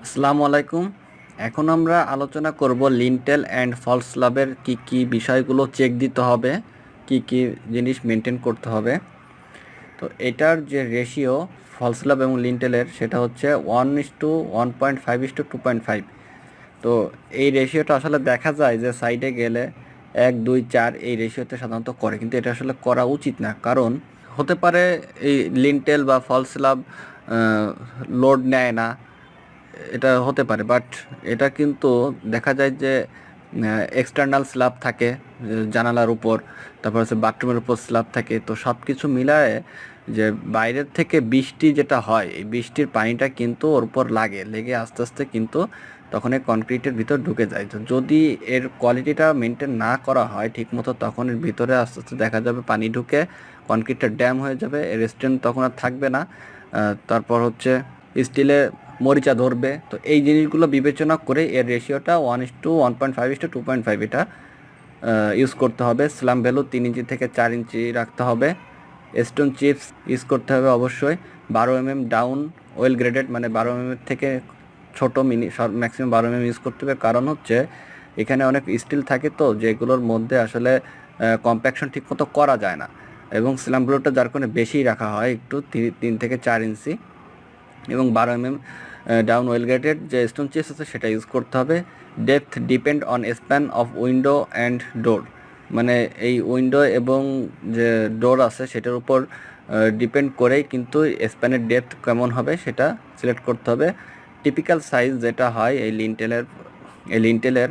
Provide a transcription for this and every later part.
আসসালামু আলাইকুম। এখন আমরা আলোচনা করব লিন্টেল অ্যান্ড ফলস স্ল্যাবের কি বিষয়গুলো চেক দিতে হবে, কি জিনিস মেনটেন করতে হবে। তো এটার যে রেশিও ফলস স্ল্যাব এবং লিন্টেলের সেটা হচ্ছে 1:1.5:2.5। তো এই রেশিওটা আসলে দেখা যায় যে সাইডে গেলে 1, 2, 4 এই রেশিওতে সাধারণত করে, কিন্তু এটা আসলে করা উচিত না। কারণ হতে পারে এই লিন্টেল বা ফলস স্ল্যাব লোড নেয় না, এটা হতে পারে। বাট এটা কিন্তু দেখা যায় যে এক্সটার্নাল স্ল্যাব থাকে জানালার উপর, তারপর হচ্ছে বাথরুমের উপর স্ল্যাব থাকে। তো সব কিছু মিলায়ে যে বাইরের থেকে বৃষ্টি যেটা হয়, এই বৃষ্টির পানিটা কিন্তু ওর উপর লেগে আস্তে আস্তে কিন্তু তখন এই কনক্রিটের ভিতর ঢুকে যায়। তো যদি এর কোয়ালিটিটা মেনটেন না করা হয় ঠিকমতো, তখন এর ভিতরে আস্তে আস্তে দেখা যাবে পানি ঢুকে কনক্রিটটা ড্যাম হয়ে যাবে, এর স্ট্রেংথ তখন আর থাকবে না। তারপর হচ্ছে স্টিলে মরিচা ধরবে। তো এই জিনিসগুলো বিবেচনা করে এর রেশিওটা 1:1.5:2.5 এটা ইউজ করতে হবে। স্ল্যাম ভ্যালু 3 ইঞ্চি থেকে 4 ইঞ্চি রাখতে হবে। স্টোন চিপস ইউজ করতে হবে অবশ্যই। 12 mm ডাউন ওয়েল গ্রেডেড, মানে 12 mm থেকে ছোটো ম্যাক্সিমাম 12 mm ইউজ করতে হবে। কারণ হচ্ছে এখানে অনেক স্টিল থাকে, তো যেগুলোর মধ্যে আসলে কম্প্যাকশন ঠিকমতো করা যায় না, এবং স্ল্যাম ভ্যালুটা যার কারণে বেশি রাখা হয় একটু 3 থেকে 4 ইঞ্চি। এবং 12 mm ডাউন ওয়েল গ্রেডেড যে স্টোন চিপস আছে সেটা ইউজ করতে হবে। Depth depend on span of window and door, মানে এই উইন্ডো এবং যে ডোর আছে সেটার উপর ডিপেন্ড করেই কিন্তু স্প্যানের ডেপথ কেমন হবে সেটা সিলেক্ট করতে হবে। টিপিক্যাল সাইজ যেটা হয় এই লিন্টেলের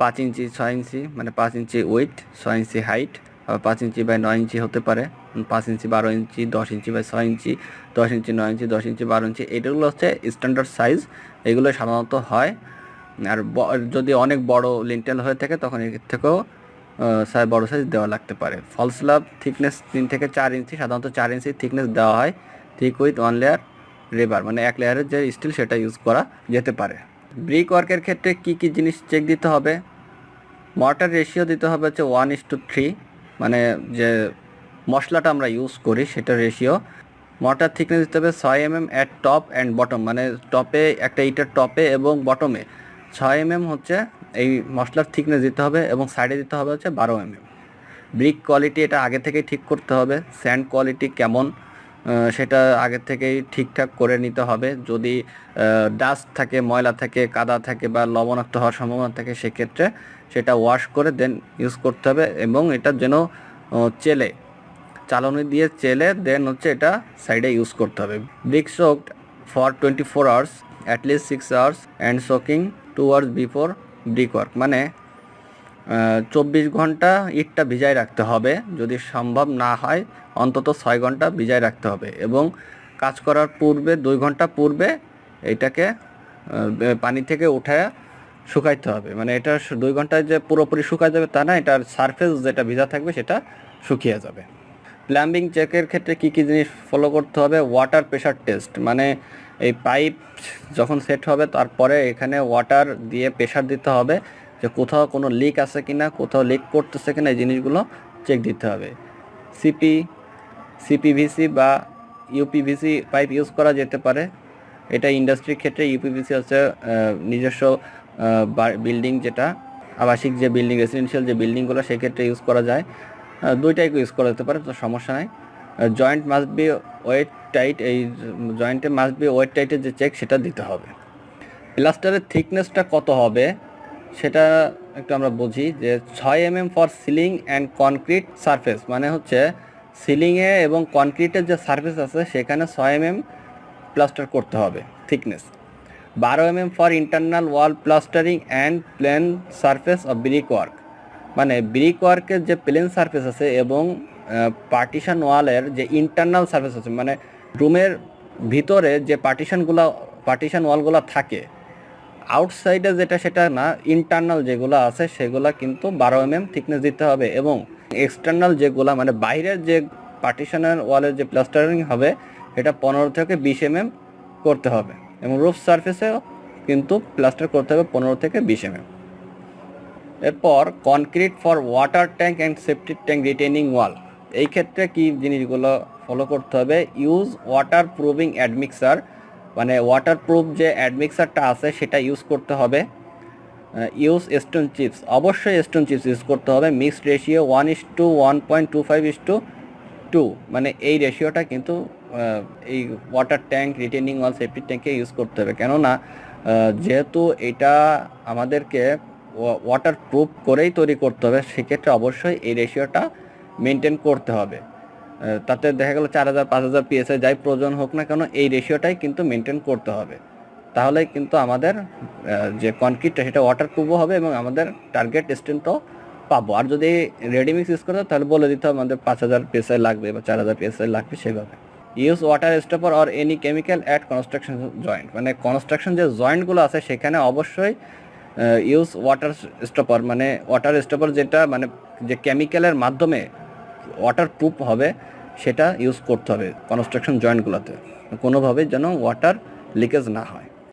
5 ইঞ্চি 6 ইঞ্চি, মানে 5 inch with, 6 inch height, 5 inch by 9 inch হতে পারে, 5 ইঞ্চি 12 ইঞ্চি, 10 ইঞ্চি বাই 6 ইঞ্চি, 10 ইঞ্চি 9 ইঞ্চি, 10 ইঞ্চি 12 ইঞ্চি, এগুলো হচ্ছে স্ট্যান্ডার্ড সাইজ। এগুলো সাধারণত হয়। আর যদি অনেক বড় লিন্টেল হয়ে থাকে তখন এর থেকেও বড় সাইজ দেওয়া লাগতে পারে। ফলস স্ল্যাব থিকনেস 3 থেকে 4 ইঞ্চি, সাধারণত 4 ইঞ্চি থিকনেস দেওয়া হয়। থিক উইথ 1 লেয়ার রেবার, মানে 1 লেয়ারের যে স্টিল সেটা ইউজ করা যেতে পারে। ব্রিক ওয়ার্কের ক্ষেত্রে কি জিনিস চেক দিতে হবে? মর্টার রেশিও দিতে হবে হচ্ছে 1:3, মানে যে মশলাটা আমরা ইউজ করি সেটার রেশিও। মর্টার থিকনেস দিতে হবে 6 mm at top and bottom, মানে টপে একটা ইটের টপে এবং বটমে 6 mm হচ্ছে এই মশলার থিকনেস দিতে হবে, এবং সাইডে দিতে হবে হচ্ছে 12 mm। ব্রিক কোয়ালিটি এটা আগে থেকেই ঠিক করতে হবে। স্যান্ড কোয়ালিটি কেমন সেটা আগে থেকেই ঠিকঠাক করে নিতে হবে। যদি ডাস্ট থাকে, ময়লা থাকে, কাদা থাকে বা লবণাক্ত হওয়ার সম্ভাবনা থাকে, সেক্ষেত্রে সেটা ওয়াশ করে দেন ইউজ করতে হবে, এবং এটা যেন চেলে চালনি দিয়ে চেলে দেন হচ্ছে এটা সাইডে ইউজ করতে হবে। Brick soaked for 24 hours, at least 6 hours and soaking 2 hours before brick work, মানে 24 ঘন্টা ইটটা ভিজায় রাখতে হবে। যদি সম্ভব না হয় অন্তত 6 ঘন্টা ভিজায় রাখতে হবে, এবং কাজ করার পূর্বে 2 ঘন্টা পূর্বে এটাকে পানি থেকে উঠায় শুকাইতে হবে। মানে এটা 2 ঘন্টায় যে পুরোপুরি শুকায় যাবে তা না, এটার সারফেস যেটা ভিজা থাকবে সেটা শুকিয়ে যাবে। প্লাম্বিং চেকের ক্ষেত্রে কি জিনিস ফলো করতে হবে? ওয়াটার প্রেশার টেস্ট, মানে এই পাইপ যখন সেট হবে তারপরে এখানে ওয়াটার দিয়ে প্রেশার দিতে হবে যে কোথাও কোনো লিক আছে কিনা, কোথাও লিক করতেছে কিনা, এই জিনিসগুলো চেক দিতে হবে। সিপি সিপিভিসি বা ইউপিভিসি পাইপ ইউজ করা যেতে পারে। এটা ইন্ডাস্ট্রির ক্ষেত্রে ইউপিভিসি হচ্ছে নিজস্ব বিল্ডিং, যেটা আবাসিক যে বিল্ডিং, রেসিডেন্সিয়াল যে বিল্ডিংগুলো সেক্ষেত্রে ইউজ করা যায়। দুইটাই ইউজ করা যেতে পারে, তো সমস্যা নাই। Joint must be weight tight, এই জয়েন্টে মাস্ট বি ওয়েট টাইটের যে চেক সেটা দিতে হবে। প্লাস্টারের থিকনেসটা কত হবে সেটা একটু আমরা বুঝি, যে 6 mm for ceiling and concrete surface, মানে হচ্ছে সিলিংয়ে এবং কনক্রিটের যে সারফেস আছে সেখানে 6 mm প্লাস্টার করতে হবে থিকনেস। 12 mm for internal wall plastering and plain surface of brick work, মানে ব্রিক ওয়ার্কের যে প্লেন সারফেস আছে এবং পার্টিশন ওয়ালের যে ইন্টারনাল সারফেস আছে, মানে রুমের ভিতরে যে পার্টিশন ওয়ালগুলো থাকে, আউটসাইডে যেটা সেটা না, ইন্টারনাল যেগুলো আছে সেগুলো কিন্তু 12 mm থিকনেস দিতে হবে, এবং এক্সটার্নাল যেগুলো মানে বাইরের যে পার্টিশনের ওয়ালের যে প্লাস্টারিং হবে এটা 15 থেকে 20 mm করতে হবে, এবং রুফ সারফেসেও কিন্তু প্লাস্টার করতে হবে 15 থেকে 20 mm। এরপর concrete for water tank and septic tank retaining wall, এই ক্ষেত্রে কি জিনিসগুলো ফলো করতে হবে? ইউজ ওয়াটার প্রুভিং অ্যাডমিক্সার মানে ওয়াটারপ্রুফ যে অ্যাডমিক্সারটা আছে সেটা ইউজ করতে হবে। ইউজ স্টোন চিপস, অবশ্যই স্টোন চিপস ইউজ করতে হবে। মিক্সড রেশিও 1:1.25:2, মানে এই রেশিওটা কিন্তু এই ওয়াটার ট্যাঙ্ক, রিটেনিং ওয়াল, সেফটি ট্যাঙ্কে ইউজ করতে হবে। কেননা যেহেতু এটা আমাদেরকে ওয়াটার প্রুফ করেই তৈরি করতে হবে, সেক্ষেত্রে অবশ্যই এই রেশিওটা মেনটেন করতে হবে। তাতে দেখা গেল 4000 5000 PSI যাই প্রয়োজন হোক না কেন, এই রেশিওটাই কিন্তু মেনটেন করতে হবে। তাহলে কিন্তু আমাদের যে কনক্রিটটা সেটা ওয়াটারপ্রুফও হবে এবং আমাদের টার্গেট স্ট্রেন্থও পাবো। আর যদি রেডিমিক্স ইউজ করতে তাহলে বলে দিতে হবে আমাদের 5000 PSI লাগবে বা 4000 PSI লাগবে সেভাবে। Use water stopper or any chemical at construction joint, মানে কনস্ট্রাকশন যে জয়েন্টগুলো আছে সেখানে অবশ্যই ইউজ ওয়াটার স্টপার, মানে ওয়াটার স্টপার যেটা মানে যে কেমিক্যালের মাধ্যমে ওয়াটার প্রুফ হবে সেটা ইউজ করতে হবে কনস্ট্রাকশন জয়েন্টগুলোতে, কোনোভাবেই যেন ওয়াটার লিকেজ না হয়।